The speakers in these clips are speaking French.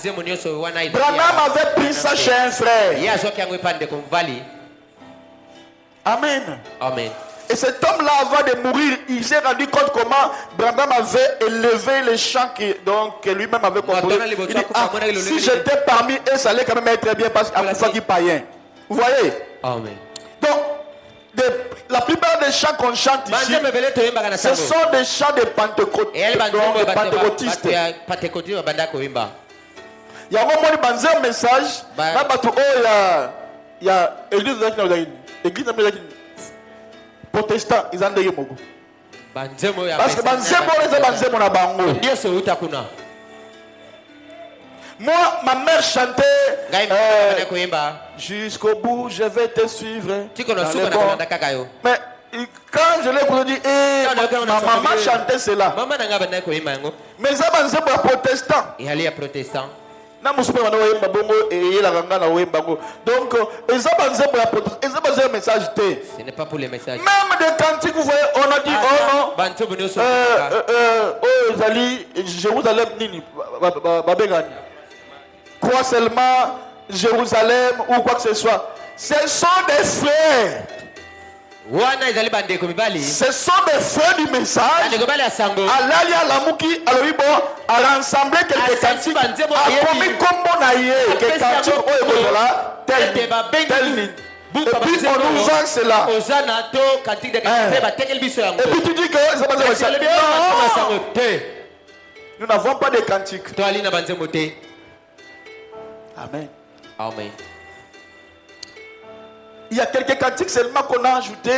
Branham avait pris ça chez un frère. Amen. Amen. Et cet homme-là, avant de mourir, il s'est rendu compte comment Branham avait élevé les chants que lui-même avait composés. Il dit, si j'étais parmi eux, ça allait quand même être très bien parce qu'il y a païen. Vous voyez? Amen. Donc, la plupart des chants qu'on chante ici, ce sont des chants de pentecôtistes. Il y a un moment où un message, il y a l'église protestant, ils ont dit parce que moi, ma mère chantait jusqu'au bout, je vais te suivre. Mais quand je l'ai dit, ma maman chantait cela. Mais ça, c'est pour protestant. Donc, ils ont un message. Ce n'est pas pour les messages. Même des cantiques, vous voyez, on a dit, oh non, Jérusalem, crois seulement Jérusalem ou quoi que ce soit. Ce sont des frères. Ce sont des frères du message. Alalia Lamouki, Aloibo, a rassemblé quelques cantiques. A commis comme on a eu quelques cantiques au Ebola, tel. Et puis on nous vend cela. Et puis tu dis que ça va se passer. Non, nous n'avons pas de cantiques. Amen. Amen. Il y a quelques cantiques seulement qu'on a ajouté.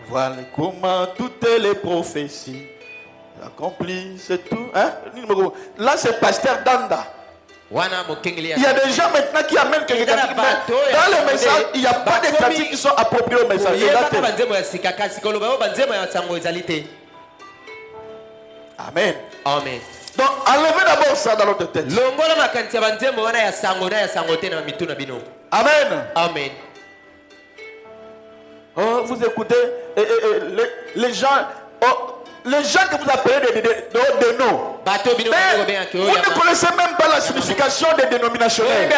Voilà comment toutes les prophéties accomplissent tout. Hein? Là, c'est Pasteur Danda. Il y a des gens maintenant qui amènent quelques cantiques. Dans le message, il n'y a pas de cantiques qui sont appropriés au message. Amen. Amen. Donc, enlevez d'abord ça dans notre tête. Amen. Amen. Oh, vous écoutez les gens que vous appelez des noms. Vous ne connaissez même pas la signification des dénominationnels.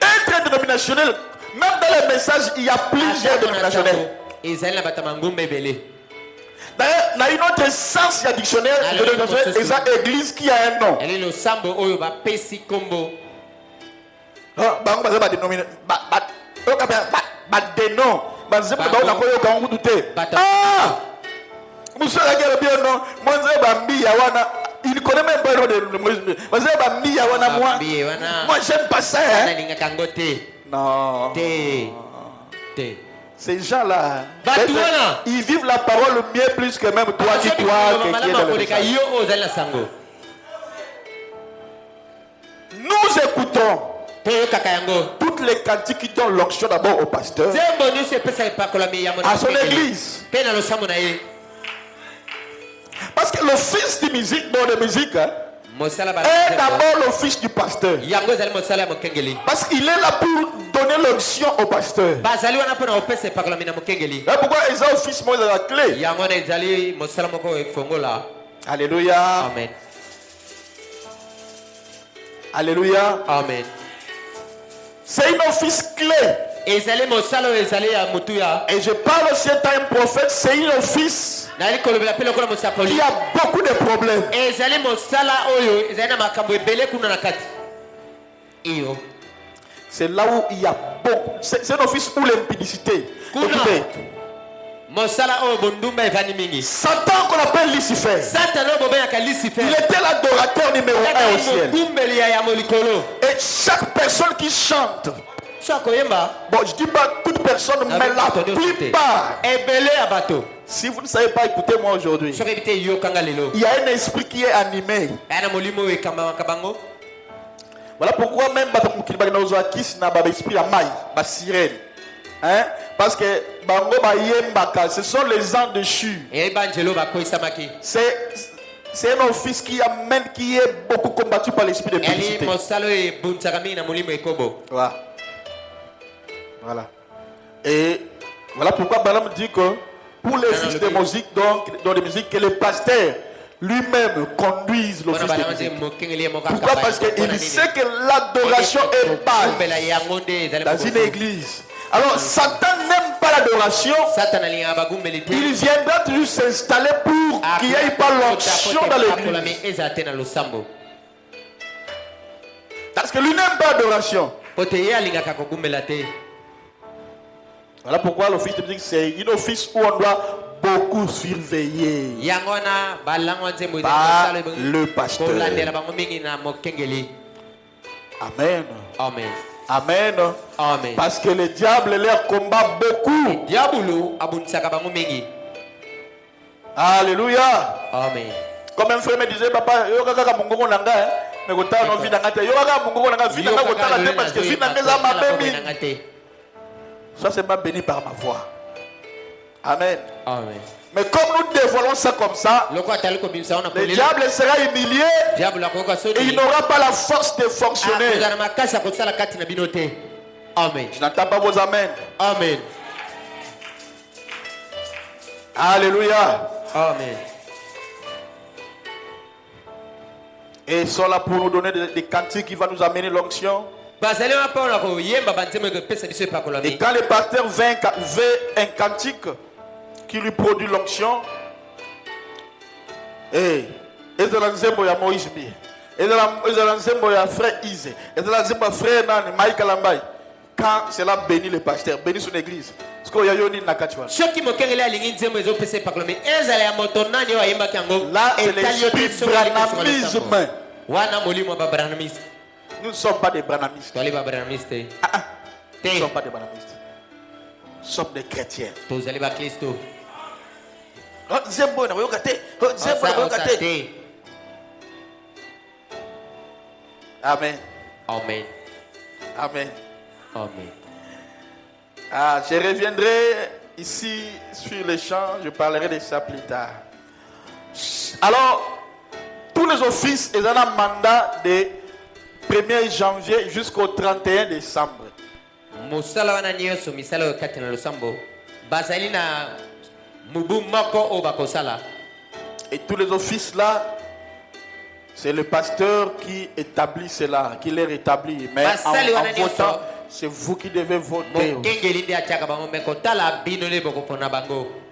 Être dénominationnel, même dans les messages, il y a plusieurs dénominationnels. D'ailleurs, dans une autre sens, il y a dictionnaire de église qui a un nom. Il ne connaît même pas le nom de moi, j'aime pas ça. Non. Ces gens-là, ils vivent la parole mieux plus que même toi qui es dans le message. Nous écoutons toutes les cantiques qui donnent l'onction d'abord au pasteur, à son église. Parce que l'office de musique, de musique, est d'abord l'office du pasteur. Parce qu'il est là pour donner l'onction au pasteur. Pourquoi ils ont office de la clé? Alléluia. Amen. Alléluia. Amen. C'est une office clé. Et je parle aussi étant un prophète, c'est une office qui a beaucoup de problèmes. C'est là où il y a beaucoup. C'est un office où l'impudicité. Satan qu'on appelle Lucifer. Il était l'adorateur numéro 1 au ciel. Et chaque personne qui chante. Bon, je dis pas toute personne, mais la plupart. Si vous ne savez pas, écoutez-moi aujourd'hui. Il y a un esprit qui est animé. Voilà pourquoi même esprit à maille, ma sirène. Hein? Parce que ce sont les ans déchus. C'est un office qui amène, qui est beaucoup combattu par l'esprit de publicité. Voilà. Et voilà pourquoi Balaam dit que pour les fils de musique, donc, dans les musiques, que le pasteur lui-même conduise l'office de musique. Pourquoi? Parce qu'il sait que l'adoration est base dans une église. Alors, Satan n'aime pas l'adoration. Il viendra toujours s'installer pour qu'il n'y ait pas l'onction dans l'église. Parce que lui n'aime pas l'adoration. Voilà pourquoi l'office de musique, c'est un office où on doit beaucoup surveiller par le pasteur. Amen. Amen. Amen. Amen. Parce que le diable leur combat beaucoup. Alléluia. Amen. Comme un frère me disait, papa, yo kaka mungu nanga, mais ko ta no vie nanga te. Yo kaka mungu nanga vie nanga ko ta la te parce que vie nanga za ma béni. Ça c'est pas béni par ma voix. Amen. Amen. Mais comme nous dévoilons ça comme ça, le diable sera humilié et il n'aura pas la force de fonctionner. Amen. Je n'entends pas vos amens. Amen. Alléluia. Amen. Et ils sont là pour nous donner des cantiques qui vont nous amener l'onction. Et quand le pasteur veut un cantique qui lui produit l'onction, et dans l'ensemble ya Moïse bi, et dans l'ensemble ya frère Ise, et dans l'ensemble frère Nani Maï Kalambai, quand cela bénit le pasteur, bénit son église. Ce qu'il y a yoni nakachwa. Là, c'est l'esprit branamisme. Nous ne sommes pas des branamistes. Nous ne sommes pas des branamistes. Nous sommes des chrétiens. Amen. Amen. Amen. Amen. Je reviendrai ici sur les chants. Je parlerai de ça plus tard. Alors, tous les offices, ils ont un mandat de 1er janvier jusqu'au 31 décembre. Et tous les offices là, c'est le pasteur qui établit cela, qui les rétablit. Mais en votant, c'est vous qui devez voter.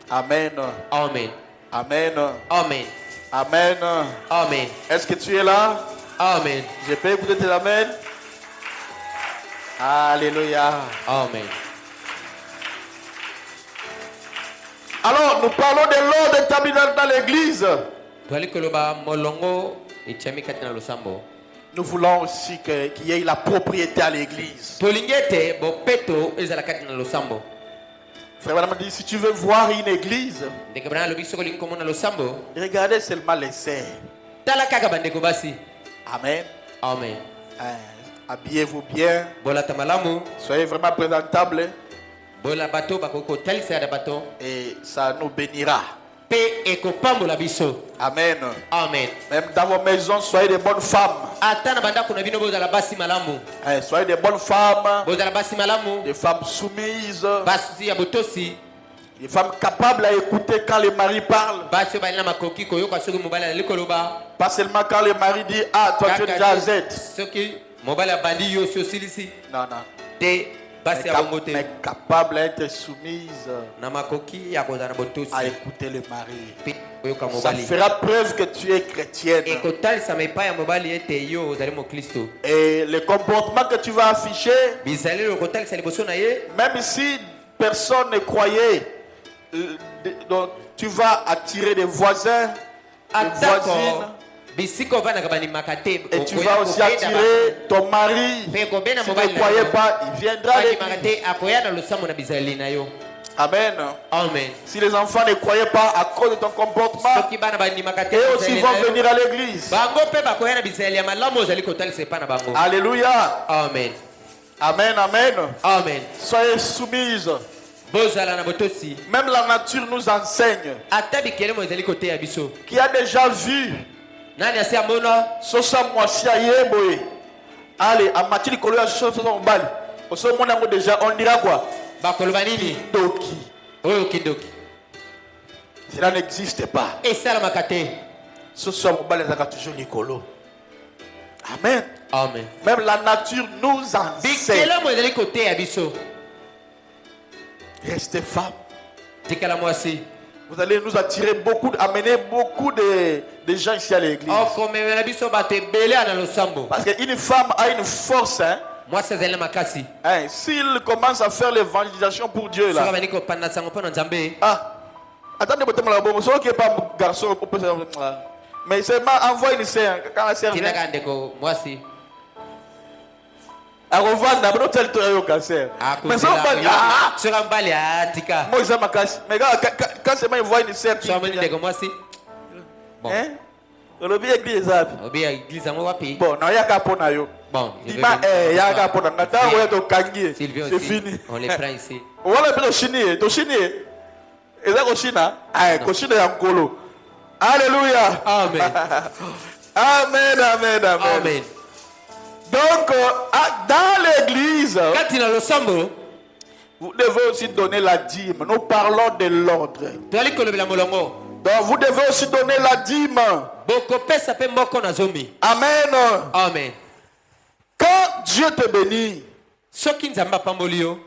Amen. Amen. Amen. Amen. Amen. Amen. Est-ce que tu es là? Amen. Je peux écouter tes amen. Alléluia. Amen. Alors, nous parlons de l'ordre établi dans l'église. Nous voulons aussi qu'il y ait la propriété à l'église. Frère Madame dit, si tu veux voir une église, regardez seulement les serres. Amen. Amen. Habillez-vous bien. Soyez vraiment présentables. Et ça nous bénira. Amen. Amen. Même dans vos maisons, soyez des bonnes femmes. Soyez des bonnes femmes. Des femmes soumises. Des femmes capables à écouter quand le mari parle. Pas seulement quand le mari dit, ah, toi tu es déjà à Z. Non, non. Mais capable d'être soumise à écouter le mari. Ça fera preuve que tu es chrétienne. Et le comportement que tu vas afficher, même si personne ne croyait, donc tu vas attirer des voisins, des voisines. Et tu vas aussi attirer ton mari. Si tu ne croyais pas, il viendra. Amen. Amen. Si les enfants ne croyaient pas à cause de ton comportement, eux aussi vont venir à l'église. Alléluia. Amen. Amen, amen. Amen. Soyez soumises. Même la nature nous enseigne. Qui a déjà vu Sosa Mwasi Ayeboye. Allez, à Mathilde Koloya Sosa Mbali. On dira quoi? Kidoki. Cela n'existe pas. Et ça, la makate. Ce soit mon balai toujours Nicolo. Amen. Amen. Même la nature nous enseigne. Restez femme. Vous allez nous attirer beaucoup, amener beaucoup de gens ici à l'église. Parce qu'une femme a une force. Hein? Hein, s'il commence à faire l'évangélisation pour Dieu là. Ah, attendez, ce qui n'est pas un garçon. Mais seulement envoie une sœur. Quand la sœur vient. À revendre d'abord tel tour cancer. Mais ça va pas. Moi ça m'a cassé. Mais quand c'est moi il voit une sœur qui. Hein? Le bien église ça. Bon, non, il y a qu'à prendre yo. Bon, il y a qu'à prendre. Maintenant on est au Kangi. C'est fini. On les prend ici. On va le prendre au Chine, au Chine. Et là au Chine, ah, au Chine en colo. Alléluia. Amen. Amen, amen, amen. Amen. Donc, dans l'église, vous devez aussi donner la dîme. Nous parlons de l'ordre. Donc, vous devez aussi donner la dîme. Amen. Amen. Quand Dieu te bénit,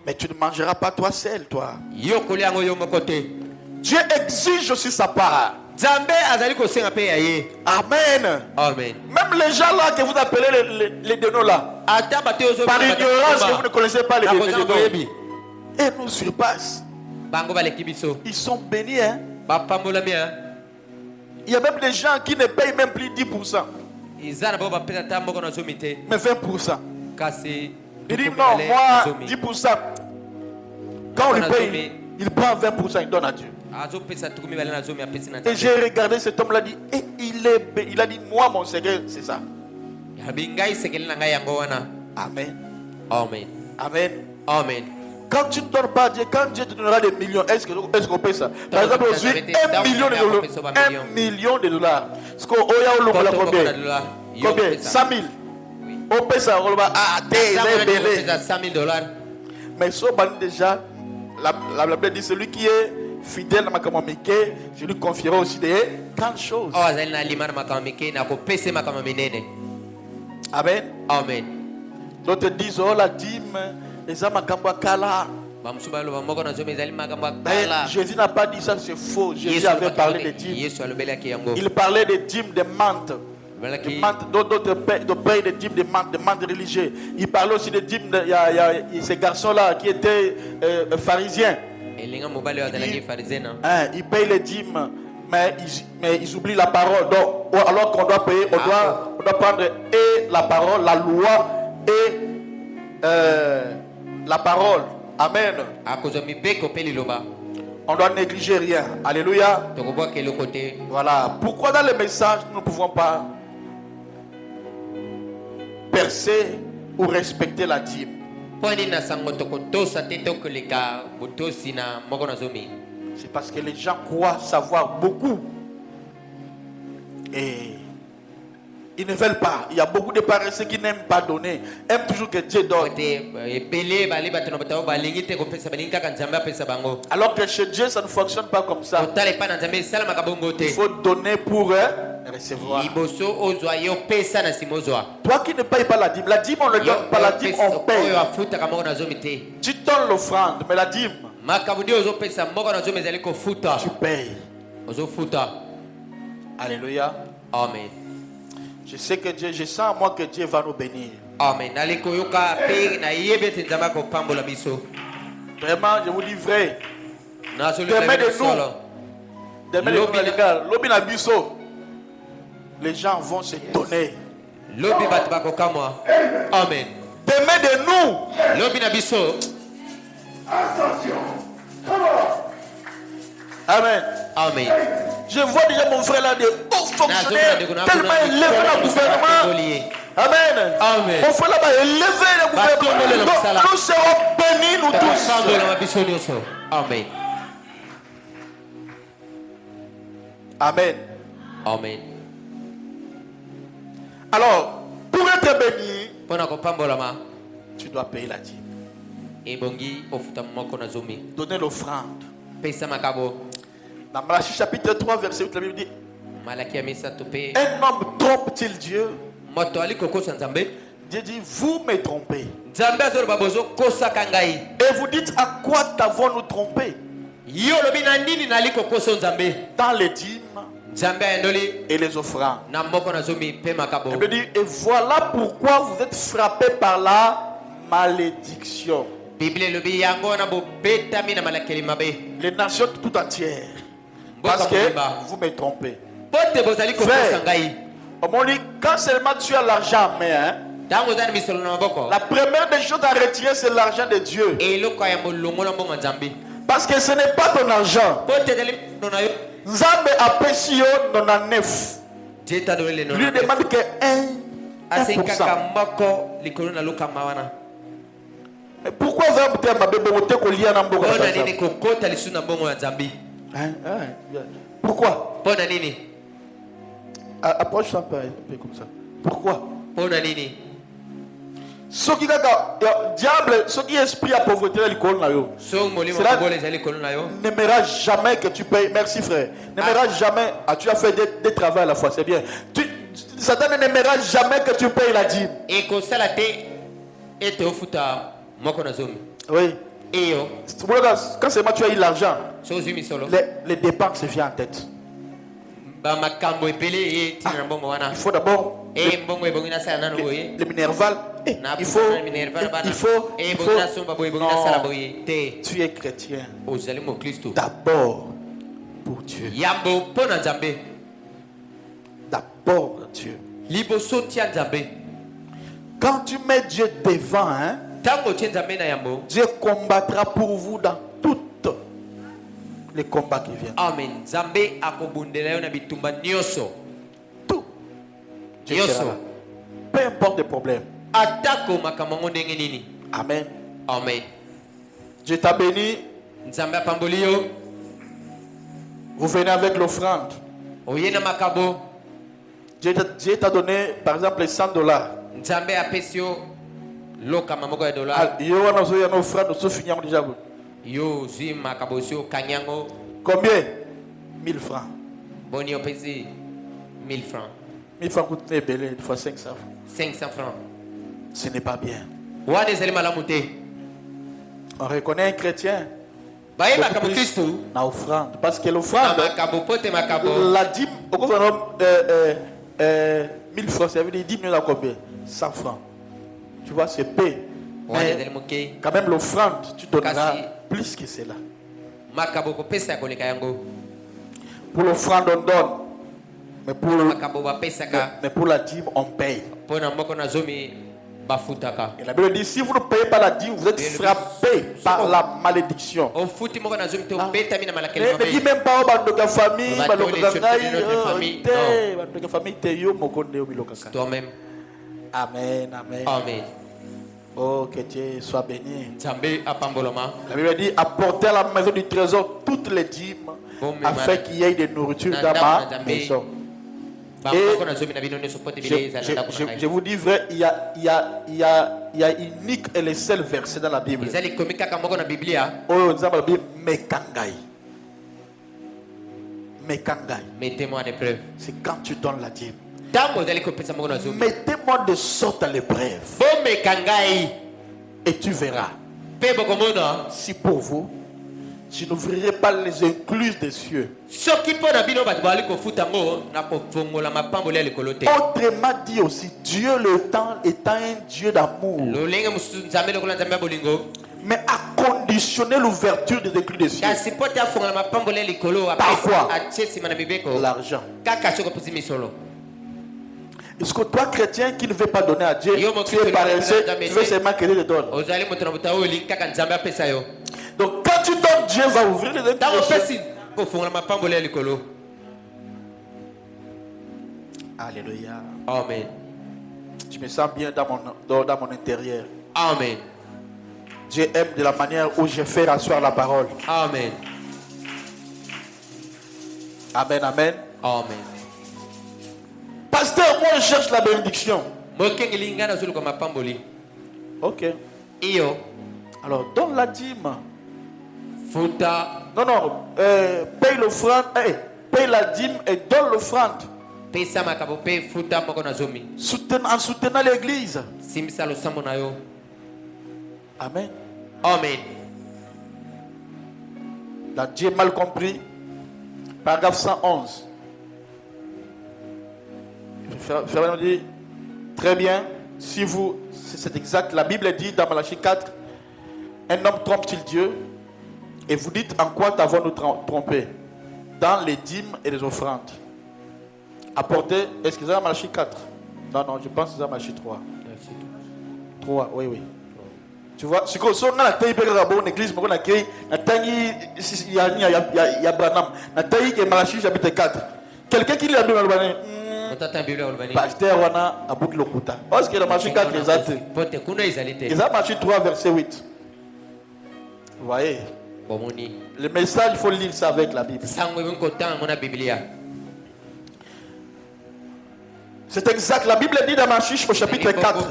mais tu ne mangeras pas toi seul, toi. Dieu exige aussi sa part. Amen. Amen. Même les gens là que vous appelez les dénots là, par ignorance que vous ne connaissez pas les dénots, et nous surpassent. Ils sont bénis. Hein? Il y a même des gens qui ne payent même plus 10%. Mais 20%. Il dit non, moi 10%. Quand on lui paye, il prend 20%, il donne à Dieu. Et j'ai regardé cet homme-là, dit, et il a dit, moi mon secret, c'est ça. Amen. Amen. Amen. Amen. Quand tu ne donnes pas à Dieu, quand Dieu te donnera des millions, est-ce qu'on paye ça? Par exemple, aujourd'hui, 1 million de dollars. 1 million de dollars. Est-ce qu'on a combien? Combien? 100 000. On paye ça, on va à 100 000 dollars. Mais ça, déjà, la Bible dit celui qui est fidèle à ma communauté, je lui confierai aussi des grandes choses. Amen. Amen. D'autres disent, oh la dîme, les âmes à kala. Jésus n'a pas dit ça, c'est faux. Jésus avait parlé des dîmes. Il parlait des dîmes de menthe. D'autres payent des dîmes de menthe religieux. Il parlait aussi des dîmes de ces garçons-là qui étaient pharisiens. Ils payent les dîmes, mais ils oublient la parole. Donc, alors qu'on doit payer, on doit prendre et la parole, la loi et la parole. Amen. On doit négliger rien. Alléluia. Voilà. Pourquoi dans les messages, nous ne pouvons pas percer ou respecter la dîme? C'est parce que les gens croient savoir beaucoup. Et ils ne veulent pas. Il y a beaucoup de paresseux qui n'aiment pas donner. Aiment toujours que Dieu donne. Alors que chez Dieu, ça ne fonctionne pas comme ça. Il faut donner pour recevoir. Toi qui ne payes pas la dîme on ne donne pas, la dîme on paye. Tu donnes l'offrande, mais la dîme, tu payes. Alléluia. Amen. Je sais que Dieu, je sens en moi que Dieu va nous bénir. Amen. Vraiment, je vous dis vrai. Demain de nous, les gens vont se donner. Amen. Demain de nous. Attention. Amen. Amen. Je vois déjà mon frère là, des hauts fonctionnaires, tellement élevé dans le gouvernement. Amen. Amen. Mon frère là-bas, élevé dans le gouvernement. Donc, nous serons bénis, nous tous. Amen. Amen. Amen. Alors, pour être béni, tu dois payer la dîme. Donner l'offrande. Dans Malachie chapitre 3, verset 8, la Bible dit, un homme trompe-t-il Dieu? Dieu dit, vous me trompez. Et vous dites, à quoi t'avons-nous trompé? Dans les dîmes et les offrandes. Il dit, et voilà pourquoi vous êtes frappés par la malédiction. Les nations tout entières. Parce que vous me trompez. Frère, quand seulement tu as l'argent en main, la première des choses à retirer, c'est l'argent de Dieu. Parce que ce n'est pas ton argent. Nzambe a payé 99. Lui demande que 1%. Mais pourquoi vous avez pourquoi? Approche un peu comme ça. Pourquoi? Ce qui diable, ce qui esprit à pauvreté, n'aimera jamais que tu payes. Merci frère. N'aimera jamais. Ah, tu as fait des travaux à la fois, c'est bien. Satan n'aimera jamais que tu payes la dîme. Oui. Quand seulement tu as eu l'argent, les dépenses viennent en tête. Il faut d'abord le minerval. Il faut. Non, tu es chrétien. D'abord pour Dieu. D'abord pour Dieu. Quand tu mets Dieu devant, Dieu combattra pour vous dans toutes les combats qui viennent. Amen. Tout. Dieu sera là. Peu importe les problèmes. Amen. Amen. Dieu t'a béni. Vous venez avec l'offrande. Dieu t'a donné par exemple les $100. Combien? 1000 francs. 1000 francs. 1000 francs coûte une fois 500 francs. 500 francs. Ce n'est pas bien. On reconnaît un chrétien. L'offrande. Parce que l'offrande, la dîme, 1000 francs, ça veut dire 10 000 à combien? 100 francs. Tu vois, c'est paix. Mais quand même, l'offrande, tu donneras plus que cela. Pour l'offrande, on donne. Mais pour la dîme, on paye. Et la Bible dit, si vous ne payez pas la dîme, vous êtes frappé par la malédiction. Ne dis même pas aux famille, toi-même. Amen, amen. Amen. Oh, que Dieu soit béni. La Bible dit, apportez à la maison du trésor toutes les dîmes, afin qu'il y ait de nourriture dans ma maison. Et je vous dis vrai, il y a unique et le seul verset dans la Bible. Mettez-moi à l'épreuve. C'est quand tu donnes la dîme. Mettez-moi de sorte à l'épreuve. Et tu verras. Si pour vous, je n'ouvrirai pas les incluses des cieux. Autrement dit aussi, Dieu le temps étant un Dieu d'amour, mais a conditionné l'ouverture des incluses des cieux. Par quoi? L'argent. Est-ce que toi, chrétien, qui ne veut pas donner à Dieu, tu es paresseux, tu veux seulement que Dieu te donne? Donc, quand tu donnes, Dieu va ouvrir les incluses. Alléluia. Amen. Je me sens bien dans mon intérieur. Amen. Dieu aime de la manière où je fais rasseoir la parole. Amen. Amen, amen. Amen. Pasteur, moi je cherche la bénédiction. Ok. Alors, donne la dîme. Non, non. Paye l'offrande, paye la dîme et donne l'offrande. En soutenant l'église. Amen. Amen. Dans Dieu mal compris, paragraphe 111. Frère nous dit, très bien, si vous, c'est exact, la Bible dit dans Malachie 4, un homme trompe-t-il Dieu? Et vous dites, en quoi t'avons-nous trompé? Dans les dîmes et les offrandes. Apportez, excusez-moi, Malachie 4. Non, non, je pense que c'est Malachie 3. 3, oui, oui. Tu vois, si on a une église, on a il y a Branham. Il y a Malachie chapitre 4. Quelqu'un qui lit la Bible, pasteur, on a à bout de l'okuta. Parce que la Malachie 4, les athées. Ils ont Malachie 3, verset 8. Vous voyez? Le message, il faut lire ça avec la Bible. C'est exact. La Bible dit dans Malachie au chapitre 4.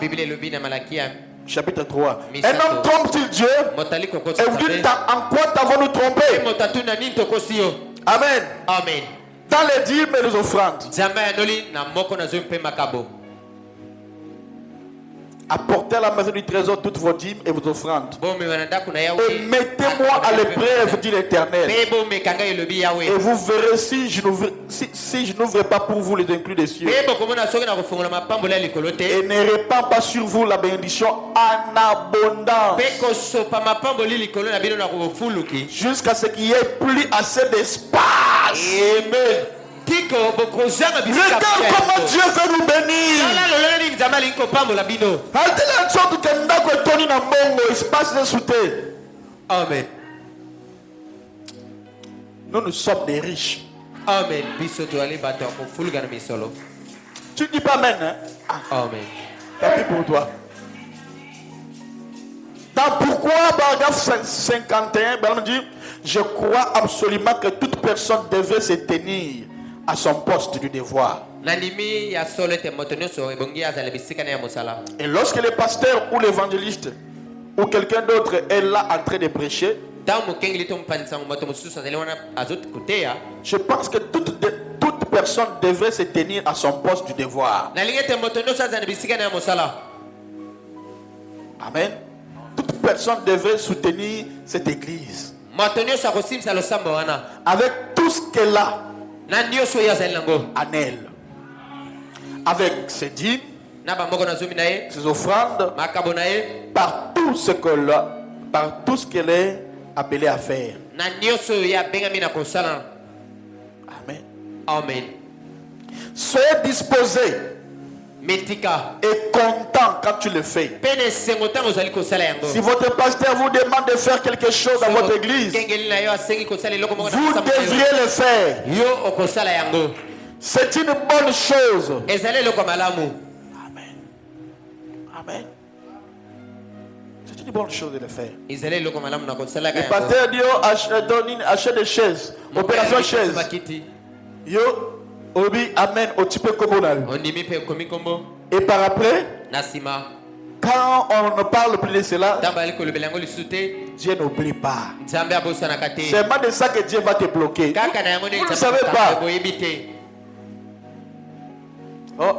Chapitre 3. Un homme trompe-t-il Dieu? Et vous dites, en quoi t'avons-nous trompé? Amen. Amen. Dans les dîmes et les offrandes. Apportez à la maison du trésor toutes vos dîmes et vos offrandes. Et mettez-moi à l'épreuve, dit l'Éternel. Et vous verrez si je n'ouvre pas pour vous les inclus des cieux. Et ne répand pas sur vous la bénédiction en abondance. Jusqu'à ce qu'il n'y ait plus assez d'espace. Amen. Regarde comment Dieu veut nous bénir. Amen. Nous sommes des riches. Amen. Tu ne dis pas amen, hein? Amen. Tant pis pour toi. Dans pourquoi, paragraphe 51, Bernard dit, je crois absolument que toute personne devrait se tenir à son poste du devoir. Et lorsque le pasteur ou l'évangéliste ou quelqu'un d'autre est là en train de prêcher, je pense que toute personne devrait se tenir à son poste du devoir. Amen. Toute personne devrait soutenir cette église avec tout ce qu'elle a en elle, avec ses dîmes, ses offrandes, par tout ce qu'elle est appelée à faire. Amen. Amen. Soyez disposés et content quand tu le fais. Si votre pasteur vous demande de faire quelque chose dans votre église, vous devriez le faire. C'est une bonne chose. Amen. Amen. C'est une bonne chose de le faire. Le pasteur dit achète des chaises. Opération chaise. Yo. Obi, amen, au type communal. Et par après, quand on ne parle plus de cela, Dieu n'oublie pas. C'est pas de ça que Dieu va te bloquer. Vous ne savez pas. Oh,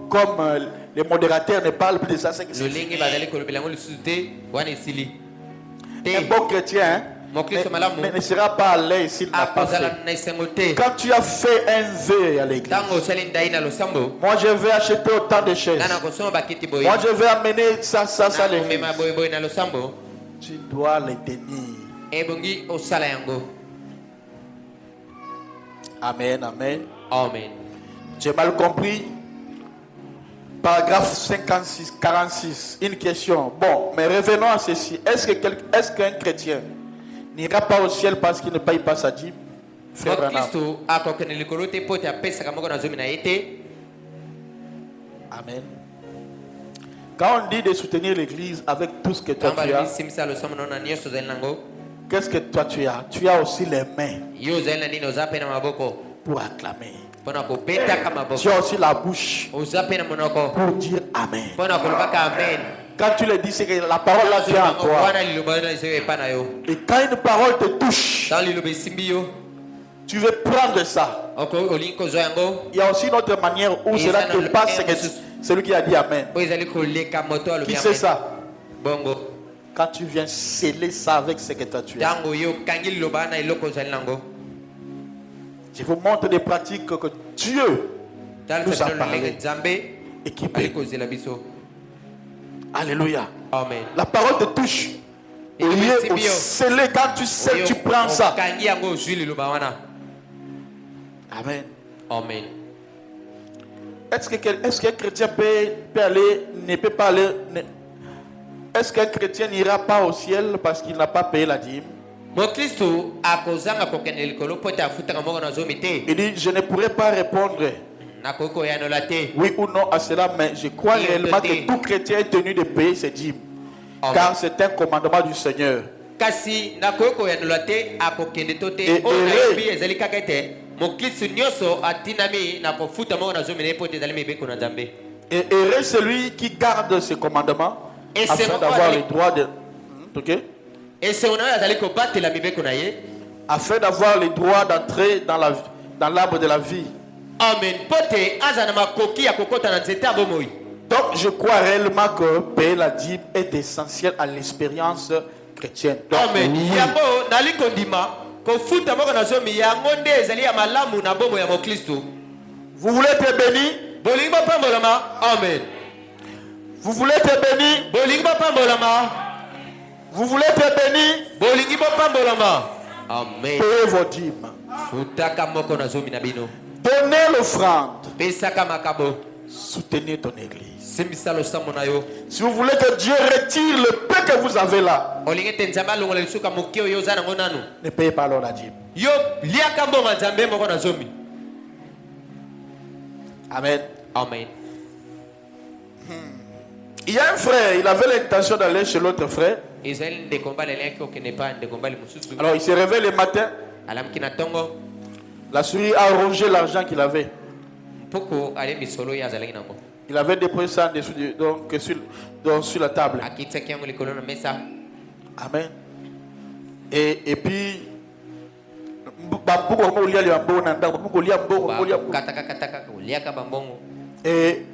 comme les modérateurs ne parlent plus de ça, c'est que c'est un bon chrétien, hein? Mais ne sera pas à l'aise s'il n'a pas fait. Quand tu as fait un vœu à l'église, moi je vais acheter autant de chaises, moi je vais amener ça à l'église, tu dois les tenir. Amen, amen. Amen. J'ai mal compris. Paragraphe 46, une question. Bon, mais revenons à ceci. Est-ce qu'un chrétien n'ira pas au ciel parce qu'il ne paye pas sa dîme? Amen. Quand on dit de soutenir l'église avec tout ce que toi tu as, qu'est-ce que toi tu as? Tu as aussi les mains pour acclamer. Tu as aussi la bouche pour dire Amen. Quand tu le dis, c'est que la parole là vient en toi. Et quand une parole te touche, tu veux prendre ça. Il y a aussi une autre manière où cela te passe, c'est que celui qui a dit Amen. Qui c'est ça? Quand tu viens sceller ça avec ce que toi tu es. Je vous montre des pratiques que Dieu nous a parlé et qui paye. Alléluia. Amen. La parole te touche. Au lieu de sceller, quand tu sais, tu prends ça. Amen. Amen. Est-ce qu'un chrétien peut aller, ne peut pas aller? Est-ce qu'un chrétien n'ira pas au ciel parce qu'il n'a pas payé la dîme? Il dit, je ne pourrais pas répondre oui ou non à cela, mais je crois réellement que tout chrétien est tenu de payer ses dîmes. Car c'est un commandement du Seigneur. Et heureux celui qui garde ce commandement afin d'avoir le droit de... afin d'avoir le droit d'entrer dans l'arbre de la vie. Amen. Donc je crois réellement que payer la dîme est essentiel à l'expérience chrétienne. Donc, amen. Vous voulez être béni? Amen. Vous voulez être béni? Vous voulez être béni? Amen. Payez vos dîmes. Donnez l'offrande. Soutenez ton église. Si vous voulez que Dieu retire le peu que vous avez là, ne payez pas alors la dîme. Amen. Amen. Il y a un frère, il avait l'intention d'aller chez l'autre frère. Alors il se réveille le matin. La souris a rongé l'argent qu'il avait. Il avait déposé ça dessous, sur la table. Amen. Et puis, et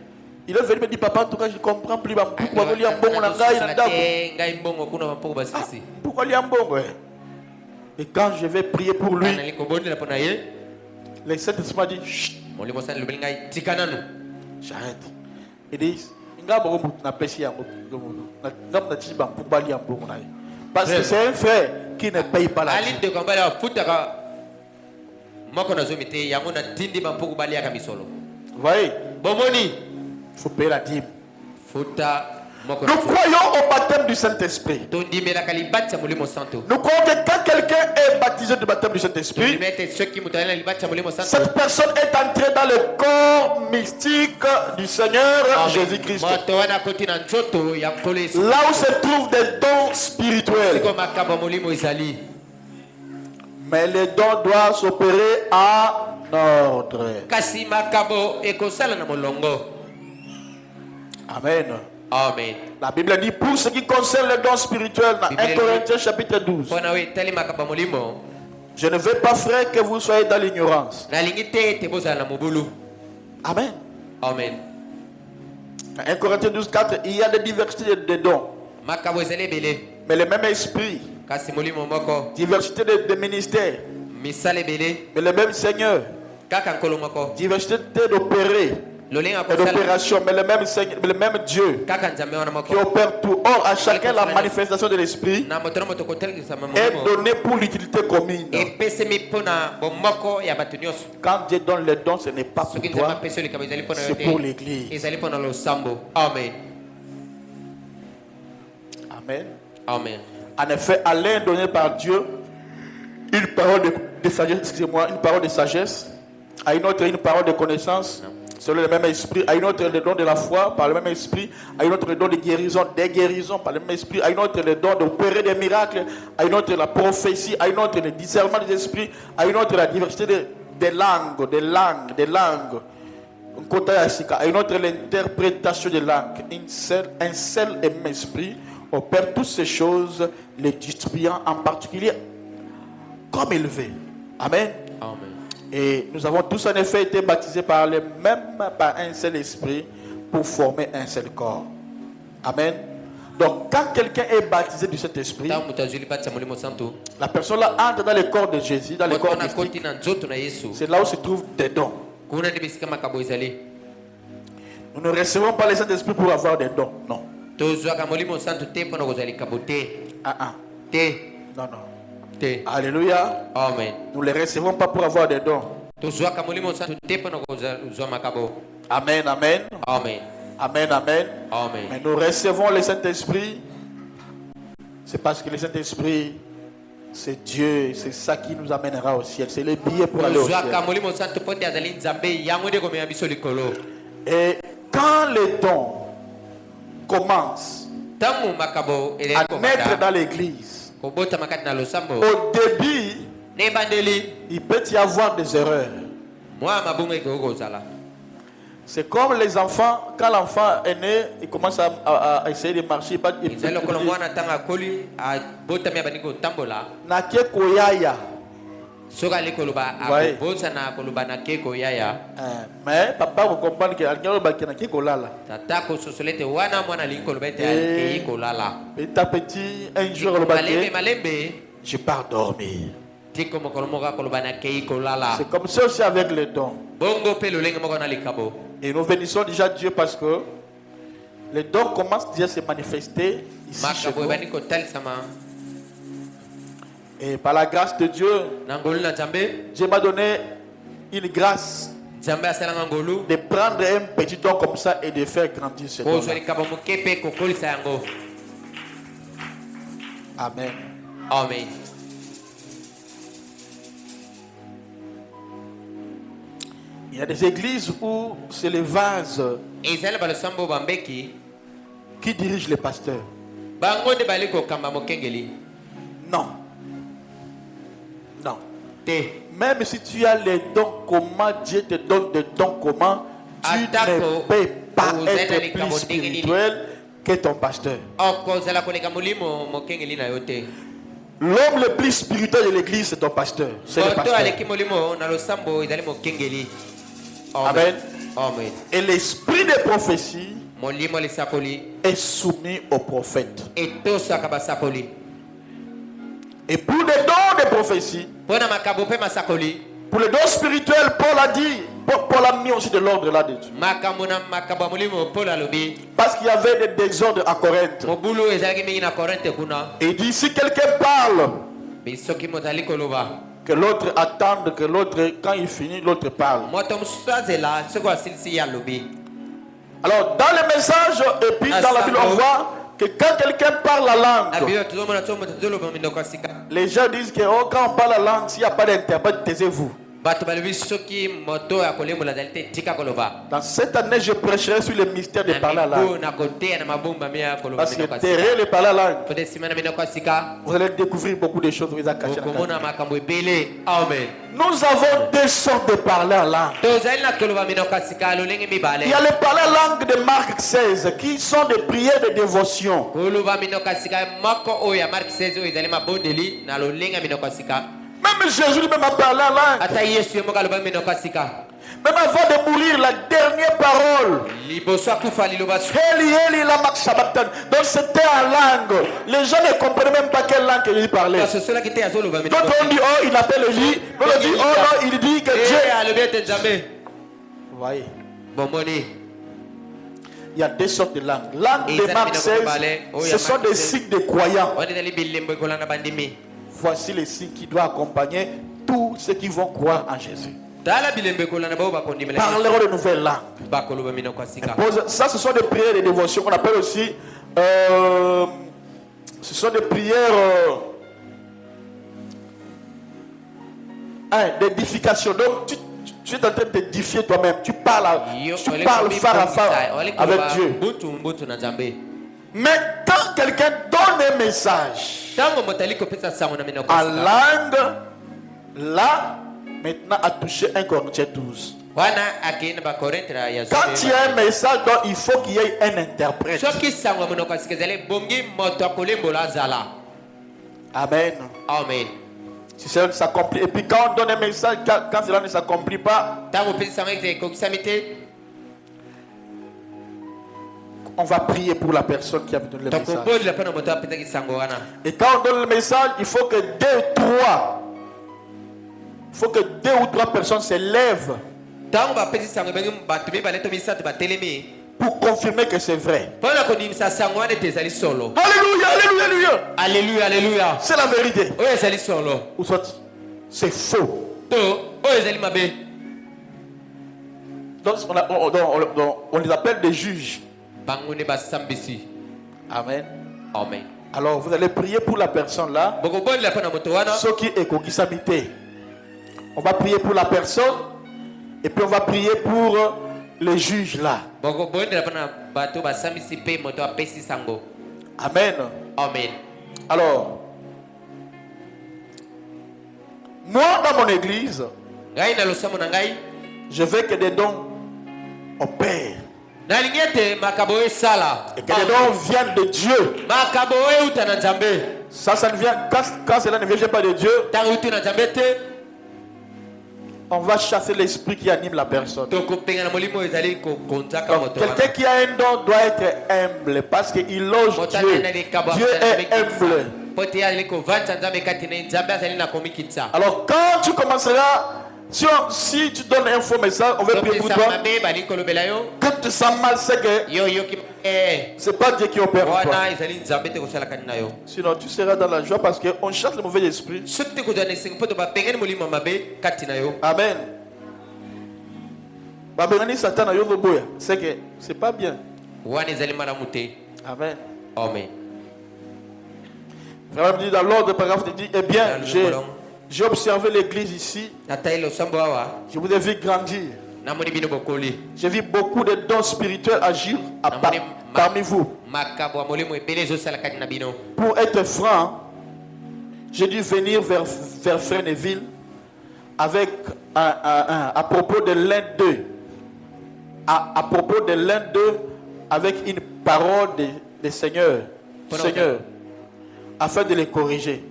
il est venu me dire, papa, en tout cas, je ne comprends plus. Pourquoi il y a un bon? Et quand je vais prier pour lui, le Saint-Esprit m'a dit, chut, j'arrête. Il dit, parce que c'est un frère qui ne paye pas la dîme. Vous voyez? Il faut payer la dîme. Nous croyons au baptême du Saint-Esprit. Nous croyons que quand quelqu'un est baptisé du baptême du Saint-Esprit, cette personne est entrée dans le corps mystique du Seigneur Jésus-Christ. Là où se trouvent des dons spirituels. Mais les dons doivent s'opérer en ordre. Amen. Amen. La Bible dit pour ce qui concerne les dons spirituels dans 1 Corinthiens chapitre 12. Je ne veux pas, frère, que vous soyez dans l'ignorance. Amen. Amen. Dans 1 Corinthiens 12, 4, il y a des diversités de dons. Mais le même esprit. Diversité de ministères. Mais le même Seigneur. Diversité d'opérer. D'opération, mais le même Dieu qui opère tout. Or, à chacun la manifestation de l'esprit est donnée pour l'utilité commune. Quand Dieu donne les dons, ce n'est pas pour toi, c'est pour l'église. Amen. Amen. Amen. En effet, à l'un donné par Dieu une parole de sagesse, excusez-moi, une parole de sagesse, à une autre une parole de connaissance. Selon le même esprit, à une autre le don de la foi par le même esprit, à une autre le don de guérison, des guérisons par le même esprit, à une autre le don d'opérer des miracles, à une autre la prophétie, à une autre le discernement des esprits, à une autre la diversité des langues. une autre l'interprétation de langue, un seul et même esprit opère toutes ces choses, les distribuant en particulier comme il veut. Amen. Amen. Et nous avons tous en effet été baptisés par un seul esprit pour former un seul corps. Amen. Donc quand quelqu'un est baptisé du Saint-Esprit, la personne là entre dans le corps de Jésus, dans le corps de Christ. C'est là où se trouvent des dons. Nous ne recevons pas le Saint-Esprit pour avoir des dons. Non. Non, non. Alléluia. Amen. Nous ne les recevons pas pour avoir des dons. Amen, amen. Amen. Amen, amen. Amen. Mais nous recevons le Saint-Esprit. C'est parce que le Saint-Esprit, c'est Dieu. C'est ça qui nous amènera au ciel. C'est le billet pour aller au ciel. Et quand les dons commencent à naître dans l'église, au début, il peut y avoir des erreurs. C'est comme les enfants, quand l'enfant est né, il commence à essayer de marcher. Mais papa vous comprenez que petit à petit, un jour, je pars dormir. C'est comme ça aussi avec les dons. Et nous bénissons déjà Dieu parce que les dons commencent déjà à se manifester ici chez nous. Et par la grâce de Dieu, Dieu m'a donné une grâce de prendre un petit don comme ça et de faire grandir ce don. Amen. Amen. Il y a des églises où c'est les vases qui dirigent les pasteurs. Non. Non. Même si tu as les dons, comment Dieu te donne des dons, comment tu ne peux pas être plus spirituel que ton pasteur. L'homme le plus spirituel de l'église, c'est ton pasteur. C'est le pasteur. Amen. Amen. Et l'esprit de prophétie est soumis au prophète. Et pour les dons de prophétie, pour les dons spirituels, Paul a dit, Paul a mis aussi de l'ordre là-dessus. Parce qu'il y avait des désordres à Corinthe. Et il dit, si quelqu'un parle, que l'autre attende, que l'autre, quand il finit, l'autre parle. Alors, dans le message, et puis dans la Bible, on voit que quand quelqu'un parle la langue, les gens disent que oh, quand on parle la langue, s'il n'y a pas d'interprète, taisez-vous. Dans cette année, je prêcherai sur le mystère de parler la langue. Parce que derrière le parler la langue, vous allez découvrir beaucoup de choses. Nous avons deux sortes de parler la langue. Il y a le parler la langue de Marc 16 qui sont des prières de dévotion. Même Jésus lui-même a parlé en langue. Même avant de mourir, la dernière parole. Donc c'était en langue. Les gens ne comprenaient même pas quelle langue il parlait. D'autres on dit, oh, il appelle Élie. D'autres on dit, oh non, il dit que Dieu. Vous voyez. Il y a deux sortes de langues. Langue de Marc 16, ce sont des signes de croyants. Voici les signes qui doivent accompagner tous ceux qui vont croire en Jésus. Parleront de nouvelles langues. Ça, ce sont des prières de dévotion qu'on appelle aussi. Ce sont des prières d'édification. Donc, tu es en train d'édifier toi-même. Tu parles phare à phare avec Dieu. Mais quand quelqu'un donne un message en langue, là, maintenant, a touché 1 Corinthiens 12. Quand il y a un message, donc il faut qu'il y ait un interprète. Amen. Amen. Si cela ne s'accomplit, et puis quand on donne un message, quand cela ne s'accomplit pas, on va prier pour la personne qui a donné le message. Et quand on donne le message, il faut que deux ou trois personnes se lèvent pour confirmer que c'est vrai. Alléluia, alléluia, alléluia. Alléluia, alléluia. C'est la vérité. Ou soit c'est faux. Donc on les appelle des juges. Amen. Amen. Alors vous allez prier pour la personne là. Ce qui est coquissamité. On va prier pour la personne et puis on va prier pour les juges là. Amen. Amen. Alors, moi dans mon église, je veux que des dons opèrent. Et que les dons viennent de Dieu. Ça ne vient, quand cela ne vient pas de Dieu, on va chasser l'esprit qui anime la personne. Donc, quelqu'un qui a un don doit être humble parce qu'il loge Dieu. Dieu est humble. Alors quand tu commenceras, si tu donnes un faux message, on va prier pour toi. Quand tu sens mal, c'est que c'est pas Dieu qui opère en toi. Sinon tu seras dans la joie parce qu'on chasse le mauvais esprit. Amen. C'est que c'est pas bien. Amen. Amen. Frère me dit dans l'ordre paragraphe, il dit, eh bien, j'ai observé l'église ici. Je vous ai vu grandir. J'ai vu beaucoup de dons spirituels agir parmi vous. Pour être franc, j'ai dû venir vers Frère Neville avec à propos de l'un d'eux. À propos de l'un d'eux, avec une parole des Seigneurs. Seigneur, afin de les corriger.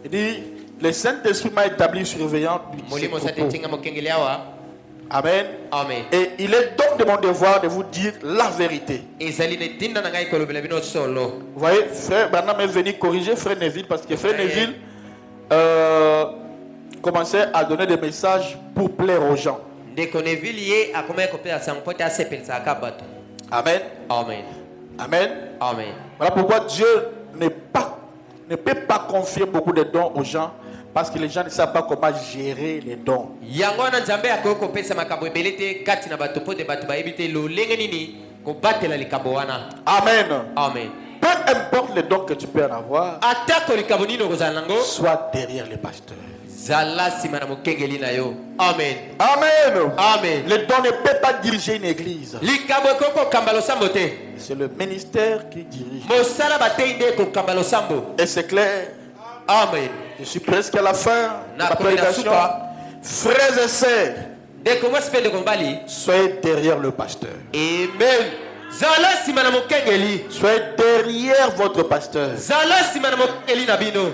Il dit, le Saint-Esprit m'a établi surveillant du Amen. Amen. Et il est donc de mon devoir de vous dire la vérité. Vous voyez, frère Branham est venu corriger Frère Neville parce que Frère Neville commençait à donner des messages pour plaire aux gens. Amen. Amen. Amen. Amen. Voilà pourquoi Dieu ne peut pas confier beaucoup de dons aux gens parce que les gens ne savent pas comment gérer les dons. Amen. Amen. Peu importe les dons que tu peux en avoir, sois derrière les pasteurs. Amen. Amen. Amen. Le don ne peut pas diriger une église. C'est le ministère qui dirige. Et c'est clair. Amen. Je suis presque à la fin de ma prédication. Frères et sœurs, soyez derrière le pasteur. Amen. Soyez derrière votre pasteur.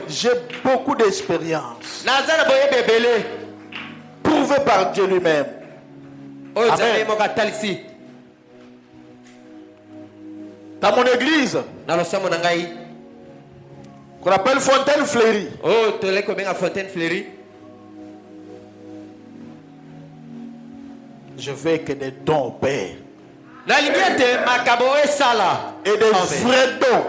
J'ai beaucoup d'expérience. Prouvé par Dieu lui-même. Amen. Dans mon église, qu'on appelle Fontaine Fleurie, je veux que des dons opèrent. Et des vrais dons.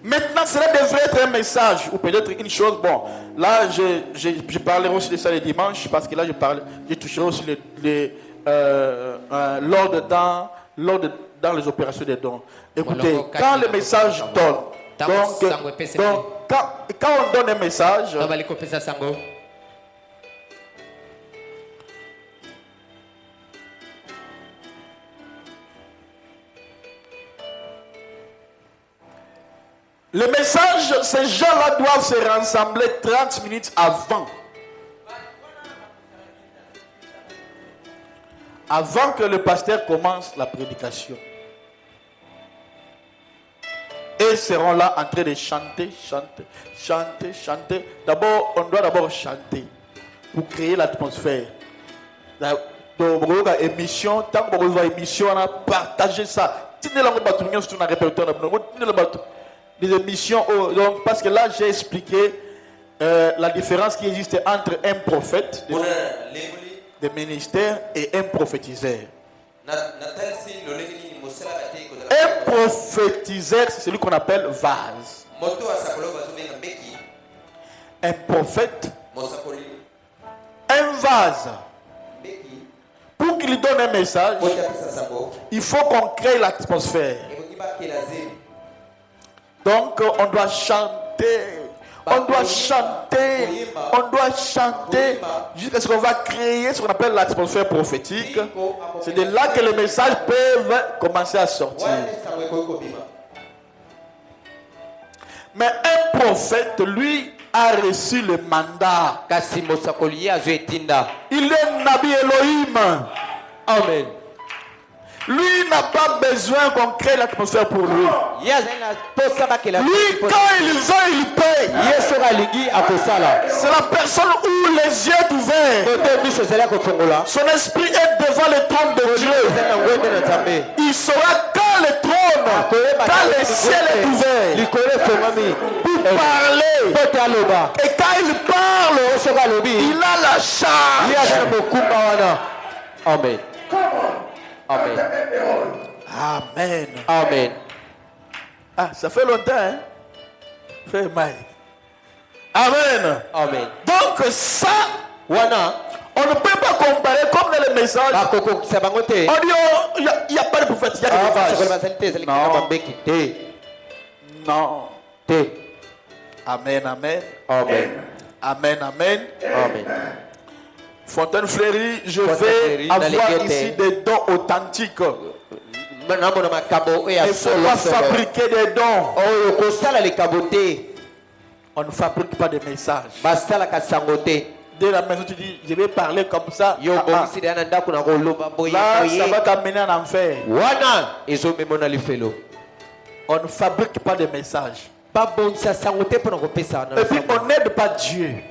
Maintenant, cela devrait être un message ou peut-être une chose. Bon, là, je parlerai aussi de ça les dimanches parce que là, je toucherai aussi l'ordre dans les opérations des dons. Écoutez, quand le message donne, quand on donne un message, Le message, ces gens-là doivent se rassembler 30 minutes avant. Avant que le pasteur commence la prédication. Et ils seront là en train de chanter, chanter, chanter, chanter. D'abord, on doit d'abord chanter pour créer l'atmosphère. Donc, émission, tant que vous avez émission, on a partagé ça. Des émissions, donc, parce que là, j'ai expliqué la différence qui existe entre un prophète, des ministères, et un prophétiseur. Un prophétiseur, c'est celui qu'on appelle vase. Un prophète, un vase. Pour qu'il donne un message, il faut qu'on crée l'atmosphère. Donc on doit chanter, on doit chanter, on doit chanter jusqu'à ce qu'on va créer ce qu'on appelle l'atmosphère prophétique. C'est de là que les messages peuvent commencer à sortir. Mais un prophète, lui, a reçu le mandat. Il est Nabi Elohim. Amen. Lui n'a pas besoin qu'on crée l'atmosphère pour lui. Lui, quand il veut, il paye. C'est la personne où les yeux sont ouverts. Son esprit est devant le trône de Dieu. Il saura quand le trône, quand le ciel est ouvert, pour parler. Et quand il parle, il a la charge. Amen. Amen. Amen. Amen. Ah, ça fait longtemps, hein? Fait mal. Amen. Amen. Donc ça, on ne peut pas comparer comme dans les messages. On dit, il n'y a pas de prophète, il y a des messages. Non. Amen, amen. Amen. Amen, amen. Amen. Fontaine Fleurie, je vais avoir ici des dons authentiques. Il ne faut pas fabriquer des dons. On ne fabrique pas de messages. Dès la maison, tu dis, je vais parler comme ça. Là, ça va t'amener en enfer. On ne fabrique pas de messages. Et puis, on n'aide pas Dieu.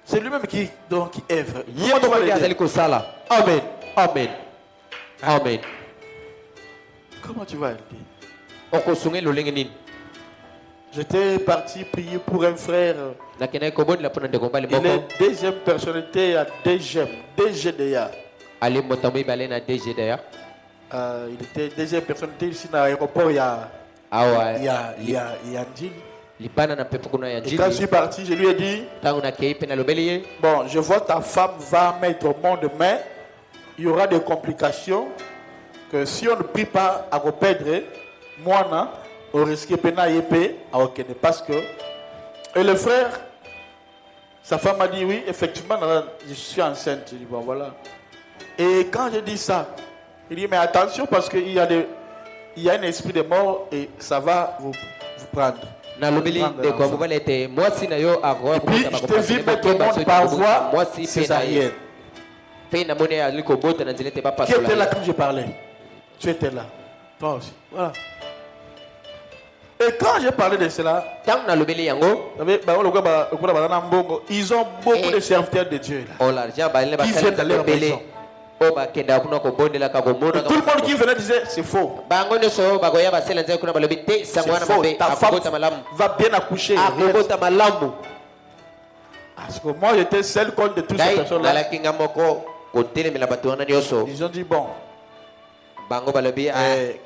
C'est lui-même qui œuvre. Amen. Amen. Amen. Comment tu vas le dire? J'étais parti prier pour un frère. Il est deuxième personnalité à DGDA. Il était deuxième personnalité ici dans l'aéroport. Il y a Andil. Et quand je suis parti, je lui ai dit, bon, je vois ta femme va mettre au monde, mais il y aura des complications que si on ne prie pas à repédrer, moi, on risque de parce que... Et le frère, sa femme a dit, oui, effectivement, je suis enceinte. Je dis, bon, voilà. Et quand je dis ça, il dit, mais attention, parce qu'il y a un esprit de mort et ça va vous prendre. Et puis, je te vis mettre au monde par voie césarienne. Qui était là quand je parlais? Tu étais là. Toi aussi. Voilà. Et quand j'ai parlé de cela, ils ont beaucoup de serviteurs de Dieu là. Ils viennent dans leur maison. Et tout le monde qui venait disait c'est faux. C'est faux. Ta femme va bien accoucher. Parce que moi j'étais seul contre toutes ces personnes-là. Ils ont dit bon.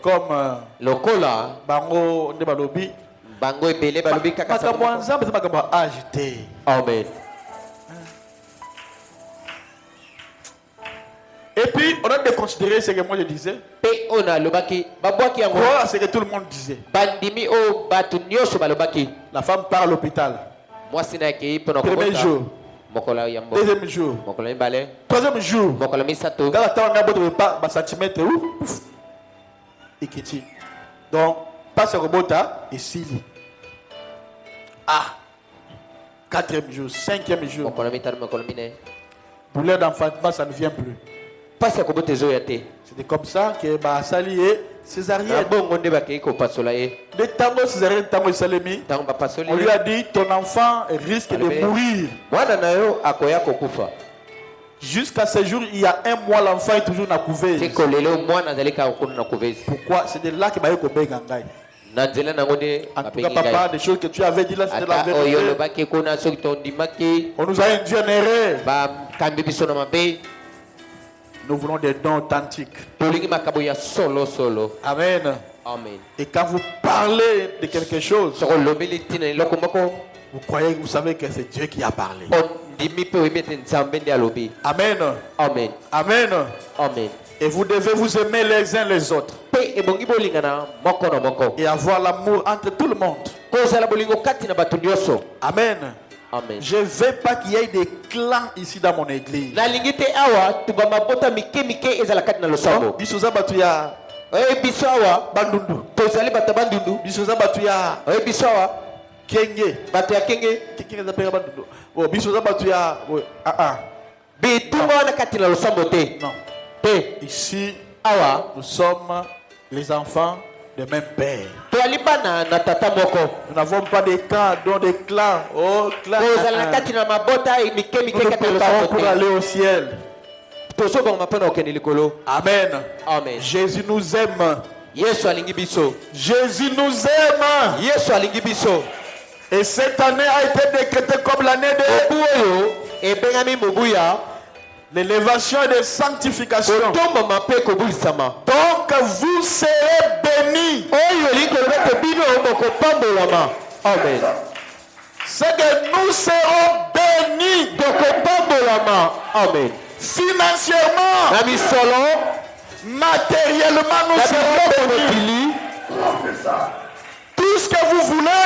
Comme Bango de Balobi. Amen. Et puis, on a de considérer ce que moi je disais. Croire à ce que tout le monde disait. La femme part à l'hôpital. Premier jour. Deuxième jour. Troisième jour. Quand la table n'a pas de centimètre, donc, Passe Robota et Sili. Ah, 4e jour, 5e jour. Douleur d'enfantement, ça ne vient plus. C'était comme ça que Sali est césarienne. De tango césarienne, tango salemi. On lui a dit ton enfant risque de mourir. Jusqu'à ce jour, il y a un mois, l'enfant est toujours na couveuse. Pourquoi? C'est de là que Baye Kobe Gangai. En tout cas, papa, des choses que tu avais dit là, c'était la vérité. On nous a induit en erreur. Nous voulons des dons authentiques. Amen. Amen. Et quand vous parlez de quelque chose, vous croyez que vous savez que c'est Dieu qui a parlé. Amen. Amen. Amen. Amen. Et vous devez vous aimer les uns les autres. Et avoir l'amour entre tout le monde. Amen. Amen. Je ne veux pas qu'il y ait des clans ici dans mon église. Bisoza Batuya Bandundu. Bisoza Batuya Kenge. Kenge Zapera Bandundu. Oh, Bisoza Batuya. Non. Ici, nous sommes les enfants de même père. Nous n'avons pas de clans, dont des clans. Oh, clans. Nous nous préparons pour aller au ciel. Amen. Amen. Jésus nous aime. Jésus nous aime. Et cette année a été décrétée comme l'année de l'élévation et de sanctification. Donc vous serez bénis. Amen. C'est que nous serons bénis. Amen. Financièrement, matériellement, nous serons bénis. Tout ce que vous voulez,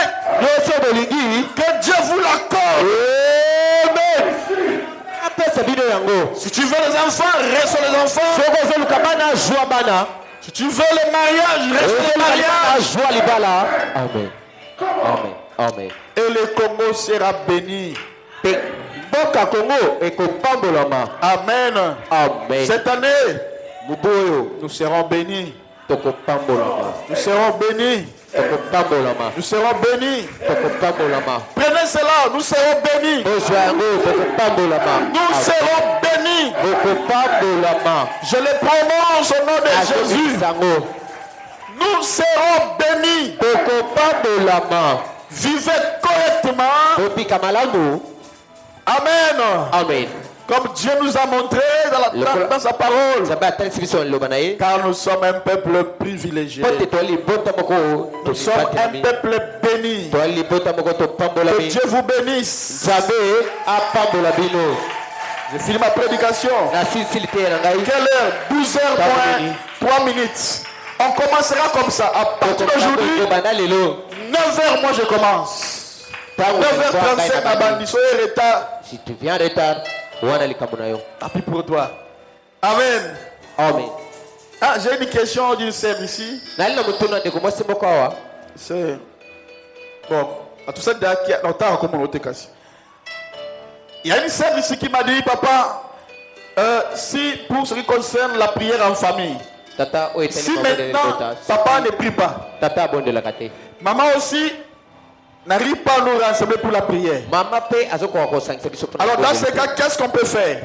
que Dieu vous l'accorde. Amen. Si tu veux les enfants, reste sur les enfants. Si tu veux le mariage, reste sur le mariage. Amen. Amen. Amen. Et le Congo sera béni. Amen. Amen. Cette année, nous serons bénis. Nous serons bénis. Nous serons bénis. Prenez cela, nous serons bénis. Nous serons bénis. Je le prononce au nom de Jésus. Nous serons bénis. Vivez correctement. Amen. Amen. Comme Dieu nous a montré dans sa parole. Car nous sommes un peuple privilégié. Nous sommes un peuple béni. Que Dieu vous bénisse. J'ai fini ma prédication. Quelle heure? 12h moins 3 minutes. On commencera comme ça. À partir d'aujourd'hui, 9h moi je commence. 9h35 à Bandi. Soyez retard. Si tu viens en retard, Appui pour toi. Amen. Amen. Ah, j'ai une question d'une sœur ici. C'est bon. À tout ça, il y a une sœur ici qui m'a dit, papa, si pour ce qui concerne la prière en famille, si maintenant papa ne prie pas, maman aussi n'arrive pas à nous rassembler pour la prière. Alors dans ce cas, qu'est-ce qu'on peut faire?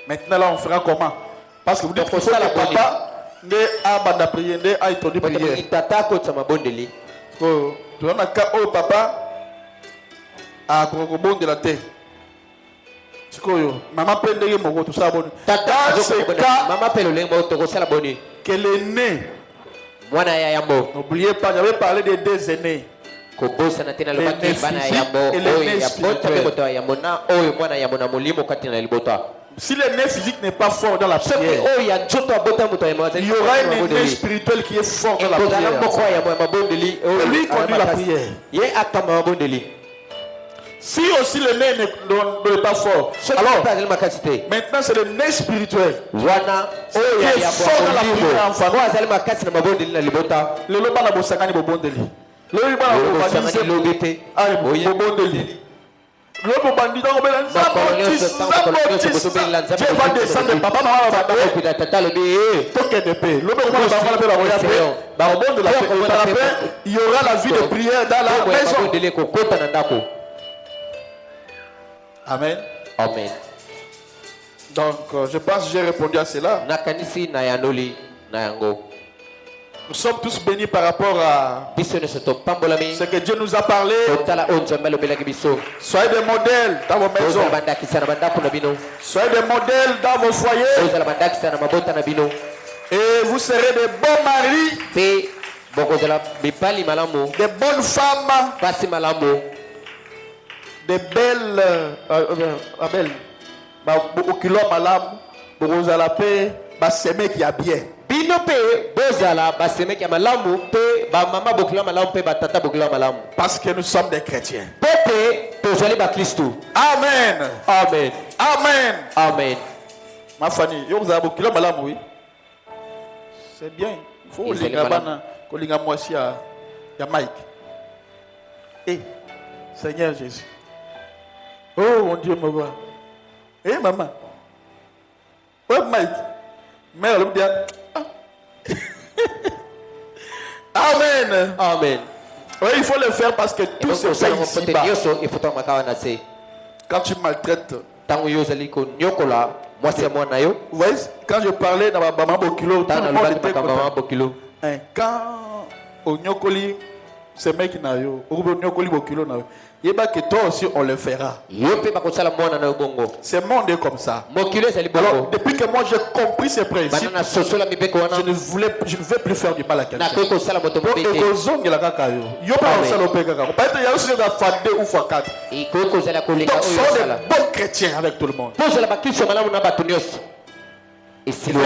Maintenant là, on fera comment? Parce que vous dites que papa ne a pas de prière, ne a introduit prière. Tu as un cas où papa a un de la terre. Maman peut dire que tout ça bon. Dans ce cas, que l'aîné. N'oubliez pas, j'avais parlé des deux aînés. L'aîné physique et l'aîné spirituel. Si l'aîné physique n'est pas fort dans la prière, il y aura un aîné spirituel qui est fort dans la prière. Et lui conduit la prière. Si aussi le nez n'est pas fort, alors maintenant c'est le nez spirituel qui est fort dans la prière en famille. Le loba na bosakani bobondeli. Le loba na bobondeli. Le bobandi donc ben Dieu va descendre papa maman va toquer de paix. Le loba va il y aura la vie de prière dans la maison. Amen. Amen. Donc, je pense que j'ai répondu à cela. Nous sommes tous bénis par rapport à ce que Dieu nous a parlé. Soyez des modèles dans vos maisons. Soyez des modèles dans vos foyers. Et vous serez des bons maris. Des bonnes femmes. Des belles okilo malamu bokozala pe baseme qui a bien bino pe bozala baseme ki malamu pe ba mama bokilo malamu pe batata bokilo malamu parce que nous sommes des chrétiens. Pepe tozali ba Kristo. Amen. Amen. Amen. Amen. Ma famille, yo vous avez bokilo malamu oui. C'est bien. Il faut linga bana ko linga mwasi ya Mike. Eh Seigneur Jésus. Oh mon Dieu me voit. Eh maman. Oh Mike. Mère le bien. Amen. Amen. Oui, il faut le faire parce que tout se fait ici-bas. Quand tu maltraites. Vous voyez, quand je parlais dans ma maman Bokilo, tout le monde était content. Quand au Nyokoli, c'est mec qui n'a eu. Au Nyokoli Bokilo n'a eu. Et bien que toi aussi on le fera. Ce monde est comme ça. Alors depuis que moi j'ai compris ces principes, je ne veux plus faire du mal à quelqu'un. Donc soyez des bons chrétiens avec tout le monde. Fais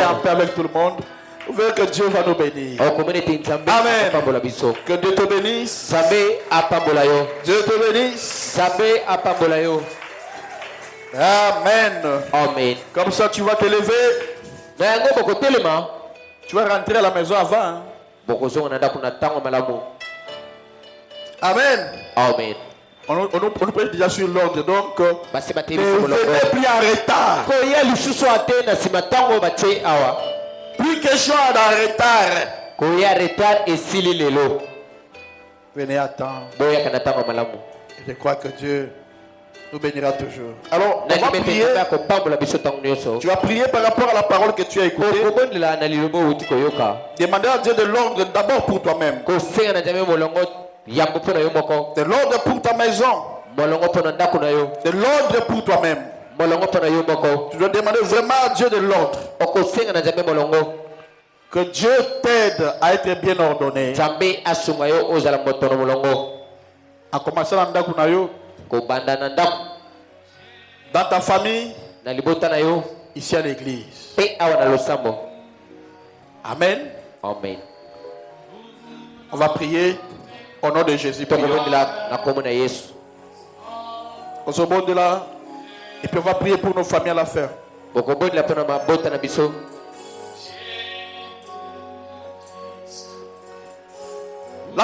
en paix avec tout le monde. Vous verrez que Dieu va nous bénir. Amen. Que Dieu te bénisse. Dieu te bénisse. Amen. Amen. Comme ça, tu vas t'élever. Tu vas rentrer à la maison avant. Hein? Amen. Amen. On nous prend déjà sur l'ordre. Donc, ne venez plus en retard. Plus question d'en retard. Venez à temps. Je crois que Dieu nous bénira toujours. Alors, on va prier. Tu vas prier par rapport à la parole que tu as écoutée. Demandez à Dieu de l'ordre d'abord pour toi-même. De l'ordre pour ta maison. De l'ordre pour toi-même. Tu dois demander vraiment à Dieu de l'ordre. Que Dieu t'aide à être bien ordonné. En commençant dans ta famille, ici à l'église. Amen. Amen. On va prier au nom de Jésus. Et puis on va prier pour nos familles à la fin. La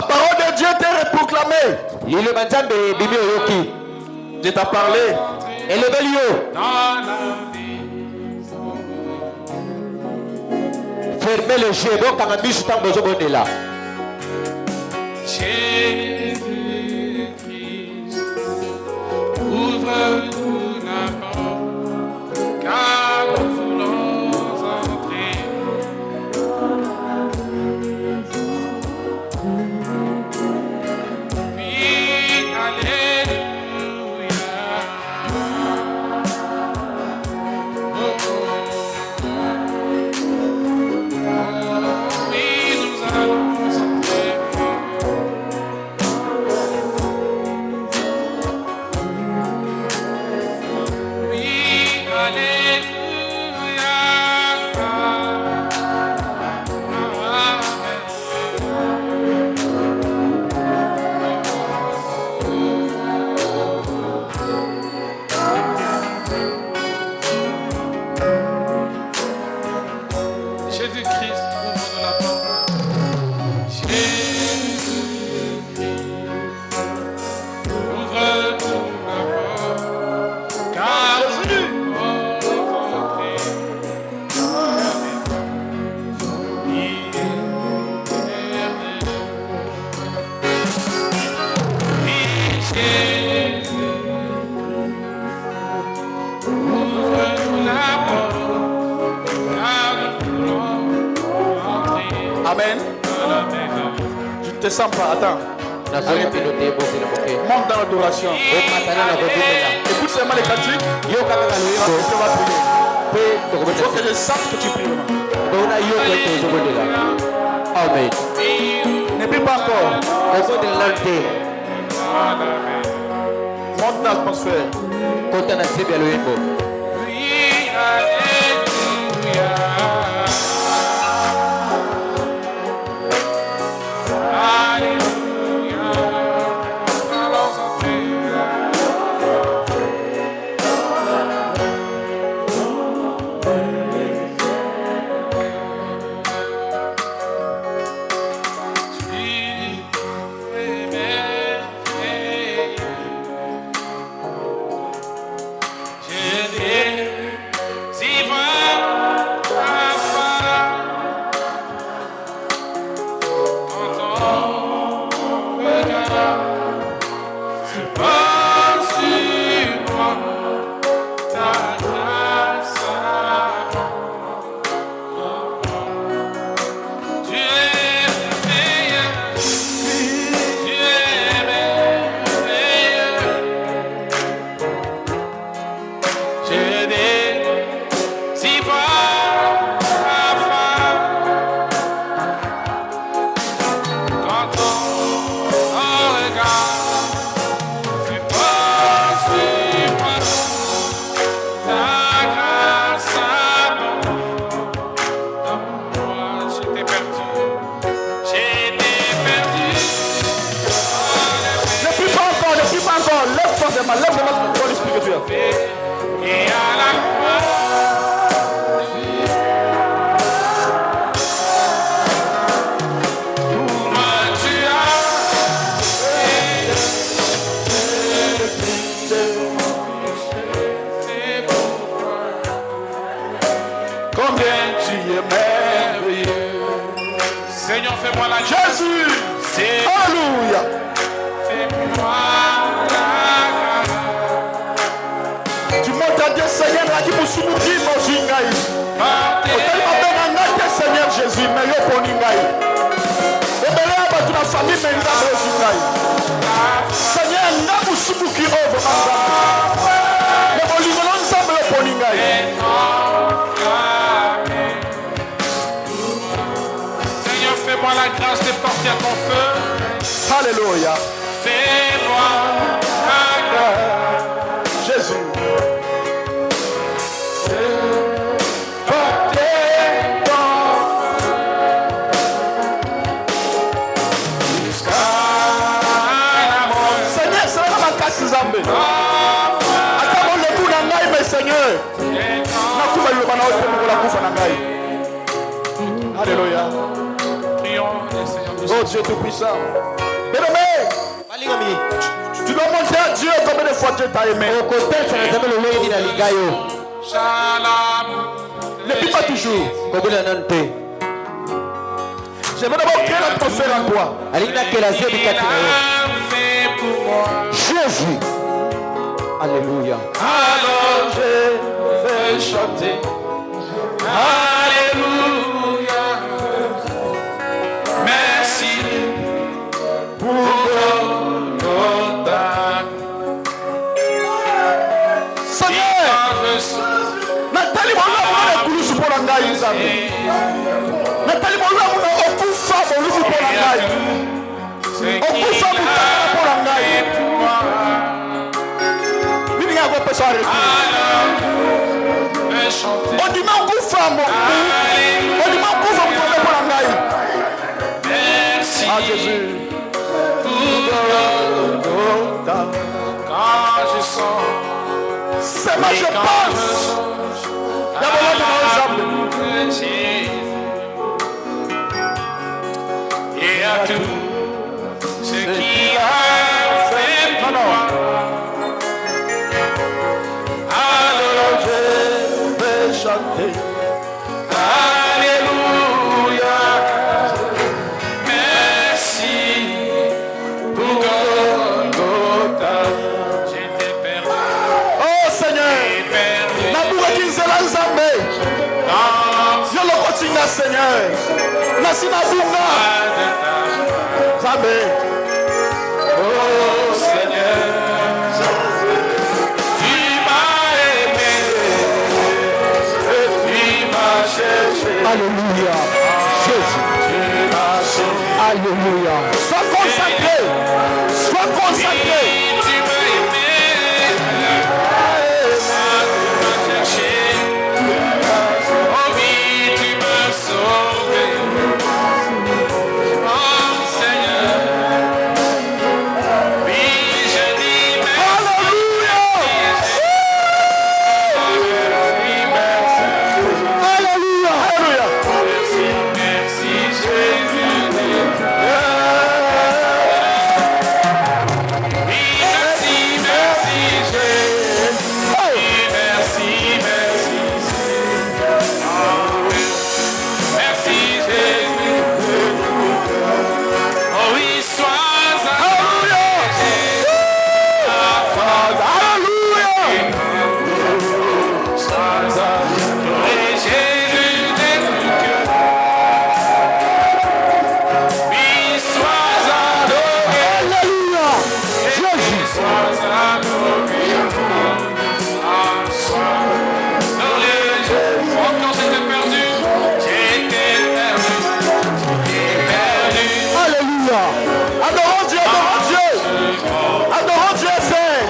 parole de Dieu t'est proclamée. Dieu t'a parlé. Fermez le jeu. Jésus-Christ, ouvre-nous la porte, car nous voulons entrer. Oui, alléluia. Oh, oh. Oui, nous allons entrer. Amen. Je ne te sens pas. Attends. Monte dans l'adoration. Écoute seulement les cantiques. Il faut que je sache que tu pries. Amen. Ne prie pas encore. Monte dans l'atmosphère. Alléluia. Fais-moi la grâce. Jésus. Seigneur, c'est là ma casse Zambé. Attends, le coup d'un gaï, mais Seigneur. Alléluia. Oh Dieu Tout-Puissant. Bien-aimé, tu dois montrer à Dieu combien de fois Dieu t'a aimé. Ne prie pas toujours. J'aimerais d'abord créer l'atmosphère en toi. Jésus. Alléluia. Alors je vais chanter. Alléluia. Merci pour Golgotha. Seigneur, Nathalie Mola Mola Kulusu pour la Ngaï. Nathalie Mola Mola Okufa Kulusu pour la Ngaï. Okufa pour la Ngaï. Bibi Ngaï peut s'arrêter. On dit non Okufa mon. On dit non Okufa pour la Ngaï. Merci. Ah Jésus. Quand je sens, C'est moi je pense. Et à tout ce qui a fait pour moi. Alors je vais chanter. Alléluia. Merci pour Golgotha. J'étais perdu. Oh Seigneur. Seigneur, Nasina Alléluia. Jésus. Alléluia. Sois consacré. Sois consacré. Tu m'as aimé. Tu m'as cherché. Oh oui, tu m'as sauvé. Oh Seigneur. Oui, je dis merci. Alléluia. Alléluia. Alléluia. Merci Jésus. Oui, merci, merci Jésus. Oui, merci, merci merci Jésus. Oh oui, sois adoré. Sois adoré Jésus de tout cœur. Oui, sois adoré. Alléluia. Jésus. Sois adoré. Sois adoré. Oh, quand j'étais perdu, j'étais perdu. J'étais perdu. Alléluia. Adorons Dieu, adorons Dieu. Adorons Dieu, c'est.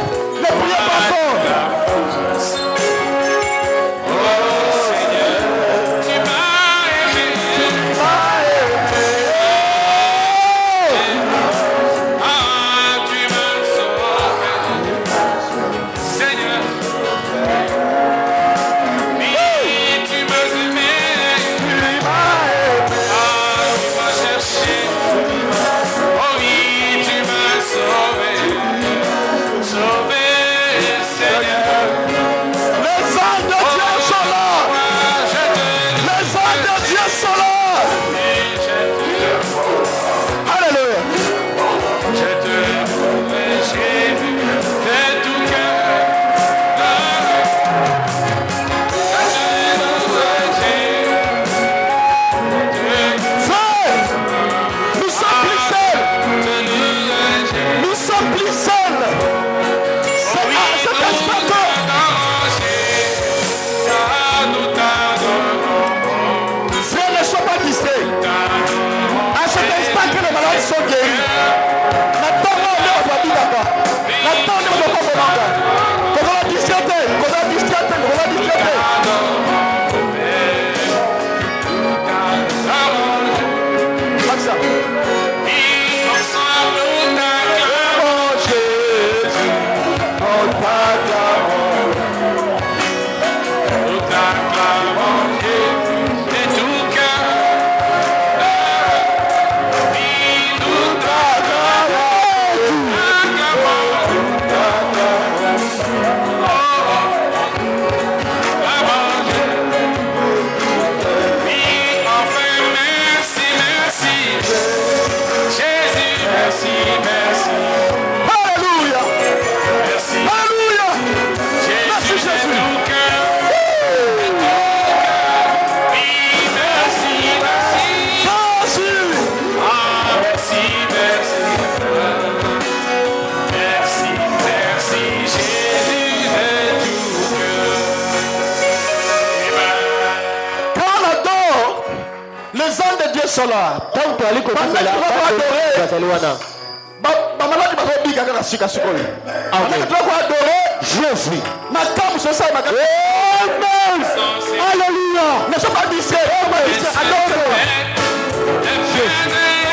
Ne priez pas fort. Tu m'as aimé. Ah, tu m'as sauvé. Seigneur. Oui, tu m'as aimé. Ah, tu m'as cherché. Oh oui, tu m'as sauvé. Sauvé, Seigneur. Les anges de Dieu sont là. Moi, je te Les anges de Dieu sont là. loue, je te Alléluia. Je te loue, j'ai vu de tout cœur. Frère, nous sommes plus seuls. Nous sommes plus seuls. C'est à cet instant que frère, ne sois pas distraits. À cet instant que les malades sont guéris. N'attendons pas de la vie d'abord. N'attendons pas de la vie d'abord. Qu'on va distraiter. Qu'on va distraiter. Qu'on va distraiter. Comme ça. Oh Jésus, on t'acclame. Alléluia. Alléluia. Merci Jésus. Jésus. Quand on adore, les anges de Dieu sont là. Tant que aliko kusala bazali wana. Bamaladi bazobika kaka sika sikoyo. Amen. Tuloko adorer Jésus. Makambo c'est ça makambo. Amen. Alléluia. Ne sois pas distrait. Adore. Jésus.